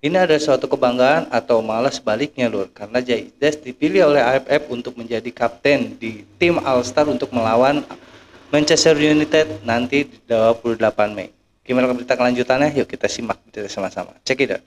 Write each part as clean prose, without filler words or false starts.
Ini ada suatu kebanggaan atau malah sebaliknya Lur, karena Jaides dipilih oleh AFF untuk menjadi kapten di tim All Star untuk melawan Manchester United nanti di 28 Mei. Gimana berita kelanjutannya? Yuk kita simak sama-sama. Check it out.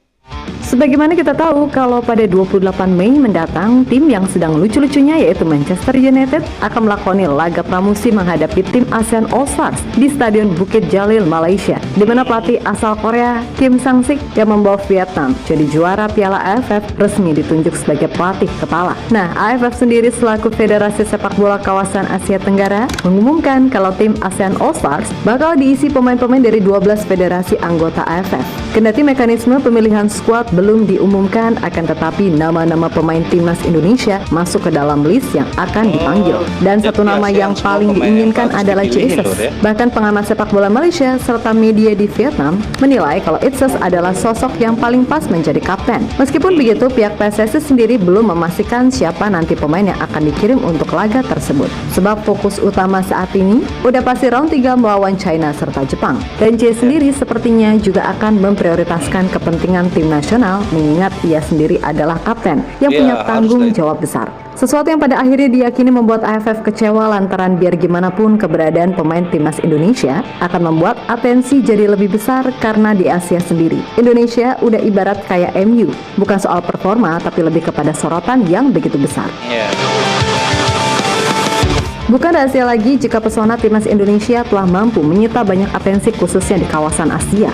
Sebagaimana kita tahu kalau pada 28 Mei mendatang, tim yang sedang lucu-lucunya yaitu Manchester United akan melakoni laga pramusim menghadapi tim ASEAN All Stars di Stadion Bukit Jalil, Malaysia, di mana pelatih asal Korea Kim Sang-sik yang membawa Vietnam jadi juara Piala AFF resmi ditunjuk sebagai pelatih kepala. Nah, AFF sendiri selaku Federasi Sepak Bola Kawasan Asia Tenggara mengumumkan kalau tim ASEAN All Stars bakal diisi pemain-pemain dari 12 federasi anggota AFF. Kendati mekanisme pemilihan skuad belum diumumkan, akan tetapi nama-nama pemain timnas Indonesia masuk ke dalam list yang akan dipanggil. Dan satu nama yang paling diinginkan adalah Jesus. Bahkan pengamat sepak bola Malaysia serta media di Vietnam menilai kalau Itses adalah sosok yang paling pas menjadi kapten. Meskipun begitu, pihak PSSI sendiri belum memastikan siapa nanti pemain yang akan dikirim untuk laga tersebut. Sebab fokus utama saat ini udah pasti round 3 melawan China serta Jepang. Dan J sendiri sepertinya juga akan memprioritaskan kepentingan tim nasional, mengingat ia sendiri adalah kapten yang punya tanggung jawab besar. Sesuatu yang pada akhirnya diyakini membuat AFF kecewa lantaran biar gimana pun keberadaan pemain timnas Indonesia akan membuat atensi jadi lebih besar karena di Asia sendiri Indonesia udah ibarat kayak MU, bukan soal performa tapi lebih kepada sorotan yang begitu besar. Bukan rahasia lagi jika pesona timnas Indonesia telah mampu menyita banyak atensi khususnya di kawasan Asia.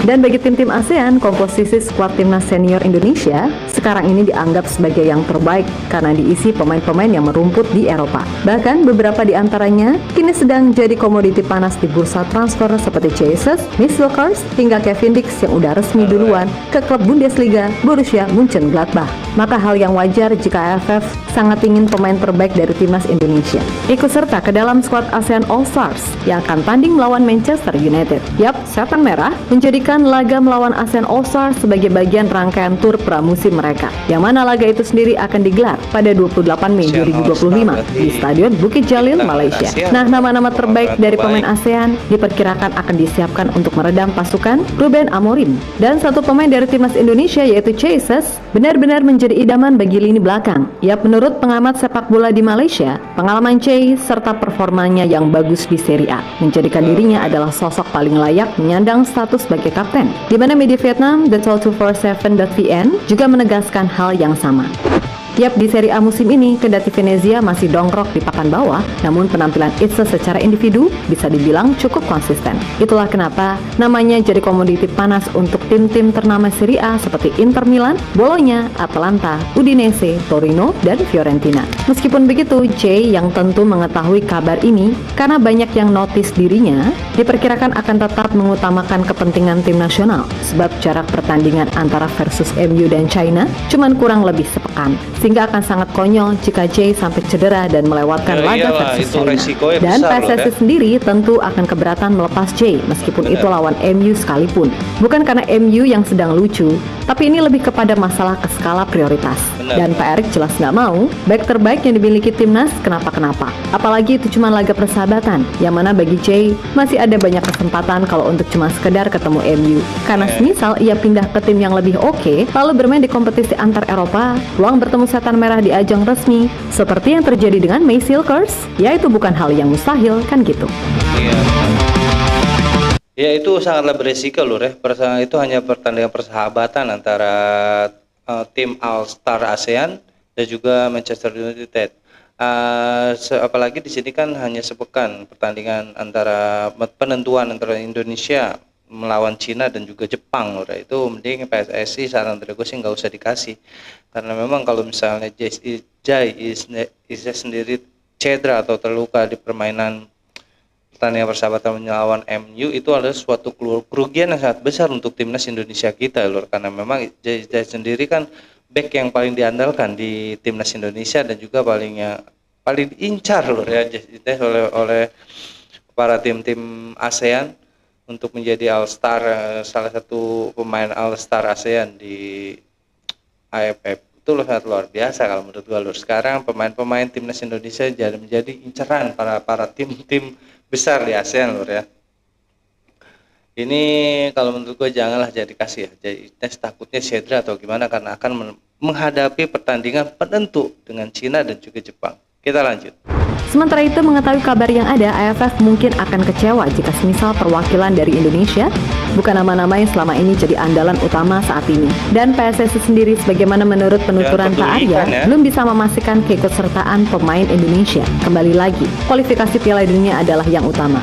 Dan bagi tim-tim ASEAN, komposisi skuad timnas senior Indonesia sekarang ini dianggap sebagai yang terbaik karena diisi pemain-pemain yang merumput di Eropa. Bahkan beberapa di antaranya kini sedang jadi komoditi panas di bursa transfer seperti Jesus, Wilkers, hingga Kevin Dix yang udah resmi duluan ke klub Bundesliga Borussia Mönchengladbach. Maka hal yang wajar jika AFF sangat ingin pemain terbaik dari timnas Indonesia ikut serta ke dalam skuad ASEAN All Stars yang akan tanding melawan Manchester United. Yap, Setan Merah menjadikan laga melawan ASEAN All Stars sebagai bagian rangkaian tur pramusim mereka, yang mana laga itu sendiri akan digelar pada 28 Mei 2025 di Stadion Bukit Jalil, Malaysia. Nah, nama-nama terbaik dari pemain ASEAN diperkirakan akan disiapkan untuk meredam pasukan Ruben Amorim. Dan satu pemain dari timnas Indonesia yaitu Jesus benar-benar menjadi idaman bagi lini belakang. Yap, menurut pengamat sepak bola di Malaysia, pengalaman Chase serta performanya yang bagus di Serie A menjadikan dirinya adalah sosok paling layak menyandang status sebagai kapten, di mana media Vietnam The247.vn juga menegaskan hal yang sama. Yap, di Serie A musim ini, kendati Venezia masih dongkrok di papan bawah, namun penampilan Itse secara individu bisa dibilang cukup konsisten. Itulah kenapa namanya jadi komoditi panas untuk tim-tim ternama Serie A seperti Inter Milan, Bologna, Atalanta, Udinese, Torino, dan Fiorentina. Meskipun begitu, J yang tentu mengetahui kabar ini karena banyak yang notice dirinya, diperkirakan akan tetap mengutamakan kepentingan tim nasional, sebab jarak pertandingan antara versus MU dan China cuman kurang lebih sepekan. Sehingga akan sangat konyol jika Jay sampai cedera dan melewatkan laga versus China. Dan PSSI sendiri tentu akan keberatan melepas Jay meskipun itu lawan MU sekalipun. Bukan karena MU yang sedang lucu, tapi ini lebih kepada masalah ke skala prioritas. Dan Pak Erik jelas nggak mau back terbaik yang dimiliki timnas kenapa-kenapa. Apalagi itu cuma laga persahabatan, yang mana bagi Jay masih ada banyak kesempatan kalau untuk cuma sekedar ketemu MU. Karena semisal ia pindah ke tim yang lebih oke, lalu bermain di kompetisi antar Eropa, peluang bertemu Setan Merah di ajang resmi seperti yang terjadi dengan Wilkers, ya itu bukan hal yang mustahil, kan gitu. Ya, itu sangatlah beresiko Lur ya. Itu hanya pertandingan persahabatan antara tim All Star ASEAN dan juga Manchester United. Apalagi di sini kan hanya sepekan pertandingan antara penentuan antara Indonesia melawan Cina dan juga Jepang Lur. Itu mending PSSI saran dari gue sih nggak usah dikasih, karena memang kalau misalnya Jai sendiri cedera atau terluka di permainan pertandingan persahabatan melawan MU, itu adalah suatu kerugian yang sangat besar untuk timnas Indonesia kita Lur, karena memang Jai sendiri kan back yang paling diandalkan di timnas Indonesia dan juga paling diincar Lur ya oleh para tim-tim ASEAN untuk menjadi All Star, salah satu pemain All Star ASEAN di AFF. Itu sangat luar biasa kalau menurut gue Lur. Sekarang pemain-pemain timnas Indonesia jadi menjadi inceran para tim-tim besar di ASEAN Lur ya. Ini kalau menurut gue janganlah jadi kasih ya. Jadi tes takutnya cedera atau gimana karena akan menghadapi pertandingan penentu dengan Cina dan juga Jepang. Kita lanjut. Sementara itu, mengetahui kabar yang ada, AFF mungkin akan kecewa jika semisal perwakilan dari Indonesia bukan nama-nama yang selama ini jadi andalan utama saat ini. Dan PSSI sendiri, sebagaimana menurut penuturan Pak Arya, belum bisa memastikan keikutsertaan pemain Indonesia. Kembali lagi, kualifikasi Piala Dunia adalah yang utama.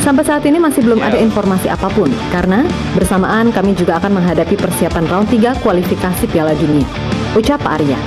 Sampai saat ini masih belum ada informasi apapun, karena bersamaan kami juga akan menghadapi persiapan round 3 kualifikasi Piala Dunia, ucap Pak Arya.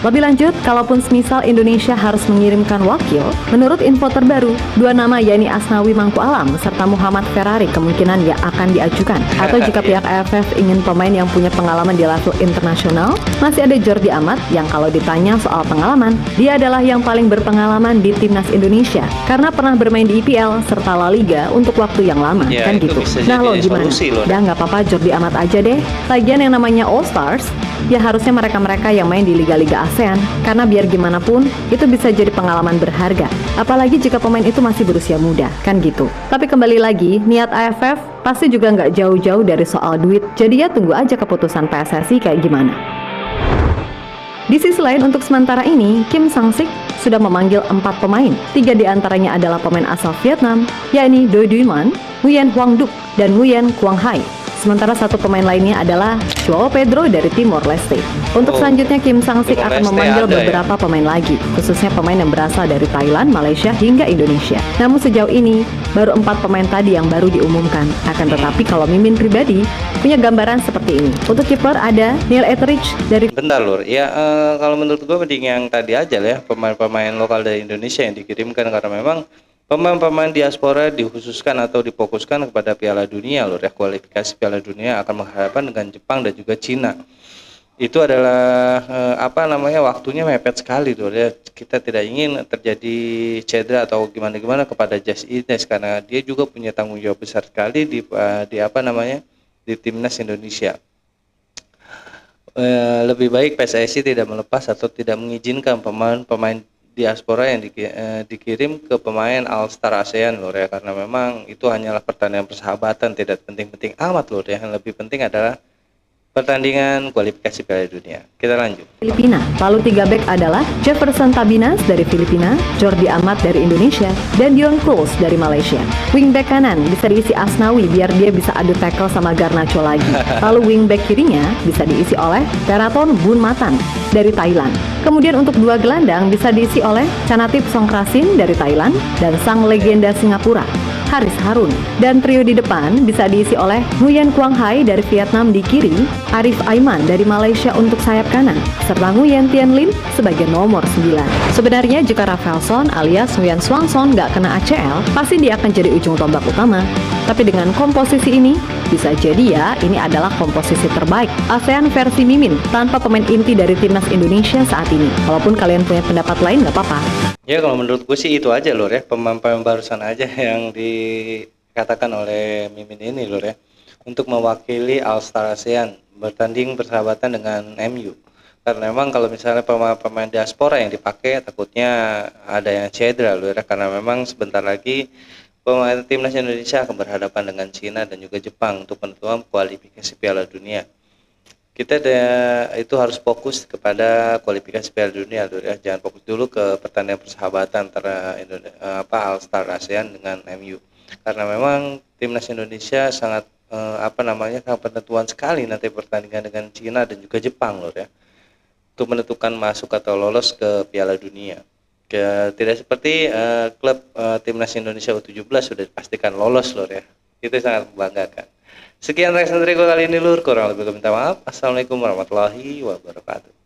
Lebih lanjut, kalaupun semisal Indonesia harus mengirimkan wakil, menurut info terbaru, dua nama yakni Asnawi Mangku Alam serta Muhammad Ferrari kemungkinan yang akan diajukan. Atau jika pihak AFF ingin pemain yang punya pengalaman di level internasional, masih ada Jordi Amat yang kalau ditanya soal pengalaman, dia adalah yang paling berpengalaman di timnas Indonesia karena pernah bermain di IPL serta La Liga untuk waktu yang lama, ya, kan gitu. Nah lo gimana? Udah nggak apa-apa Jordi Amat aja deh. Lagian yang namanya All Stars, ya harusnya mereka-mereka yang main di liga-liga ASEAN, karena biar gimana pun itu bisa jadi pengalaman berharga, apalagi jika pemain itu masih berusia muda, kan gitu. Tapi kembali lagi, niat AFF pasti juga nggak jauh-jauh dari soal duit, jadi ya tunggu aja keputusan PSSI kayak gimana. Di sisi lain, untuk sementara ini, Kim Sang-sik sudah memanggil 4 pemain. 3 diantaranya adalah pemain asal Vietnam, yakni Do Duy-man, Nguyen Huang Duc, dan Nguyen Quang Hai. Sementara 1 pemain lainnya adalah Joao Pedro dari Timor Leste. Untuk selanjutnya, Kim Sang-sik akan memanggil beberapa pemain lagi, khususnya pemain yang berasal dari Thailand, Malaysia, hingga Indonesia. Namun sejauh ini, baru 4 pemain tadi yang baru diumumkan. Akan tetapi kalau Mimin pribadi punya gambaran seperti ini. Untuk kiper ada Neil Etheridge dari... Bentar Lur, ya kalau menurut gue mending yang tadi aja lah ya, pemain-pemain lokal dari Indonesia yang dikirimkan, karena memang pemain-pemain diaspora dikhususkan atau difokuskan kepada Piala Dunia Lur ya. Kualifikasi Piala Dunia akan menghadapkan dengan Jepang dan juga Cina. Itu adalah waktunya mepet sekali tuh ya. Kita tidak ingin terjadi cedera atau gimana-gimana kepada Jas Ines, karena dia juga punya tanggung jawab besar sekali di timnas Indonesia. Lebih baik PSSI tidak melepas atau tidak mengizinkan pemain diaspora yang dikirim ke pemain All Star ASEAN Lur ya, karena memang itu hanyalah pertandingan persahabatan, tidak penting-penting amat Lur ya. Yang lebih penting adalah pertandingan kualifikasi Piala Dunia. Kita lanjut. Filipina. Lalu 3 bek adalah Jefferson Tabinas dari Filipina, Jordi Amat dari Indonesia, dan Dion Kroos dari Malaysia. Wingback kanan bisa diisi Asnawi biar dia bisa adu tackle sama Garnacho lagi. Lalu wingback kirinya bisa diisi oleh Teraton Bunmatan dari Thailand. Kemudian untuk 2 gelandang bisa diisi oleh Chanatip Songkrasin dari Thailand dan sang legenda Singapura, Haris Harun. Dan trio di depan bisa diisi oleh Nguyen Quang Hai dari Vietnam di kiri, Arif Aiman dari Malaysia untuk sayap kanan, serta Nguyen Tien Lin sebagai nomor 9. Sebenarnya jika Rafaelson alias Nguyen Swanson nggak kena ACL, pasti dia akan jadi ujung tombak utama. Tapi dengan komposisi ini, bisa jadi ya ini adalah komposisi terbaik ASEAN versi Mimin tanpa pemain inti dari timnas Indonesia saat ini. Walaupun kalian punya pendapat lain nggak apa-apa. Ya kalau menurut gue sih itu aja Lur ya, pemain-pemain barusan aja yang dikatakan oleh Mimin ini Lur ya, untuk mewakili All Star ASEAN bertanding persahabatan dengan MU. Karena memang kalau misalnya pemain diaspora yang dipakai takutnya ada yang cedera Lur ya, karena memang sebentar lagi pemain timnas Indonesia akan berhadapan dengan Cina dan juga Jepang untuk penentuan kualifikasi Piala Dunia. Kita itu harus fokus kepada kualifikasi Piala Dunia Lur ya. Jangan fokus dulu ke pertandingan persahabatan antara All Star ASEAN dengan MU. Karena memang timnas Indonesia sangat sangat penentuan sekali nanti pertandingan dengan Cina dan juga Jepang Lur ya, untuk menentukan masuk atau lolos ke Piala Dunia. Tidak seperti klub timnas Indonesia U17 sudah dipastikan lolos Lur ya. Itu sangat membanggakan. Sekian reaksi dari gue kali ini Lur, kurang lebih gue minta maaf. Assalamualaikum warahmatullahi wabarakatuh.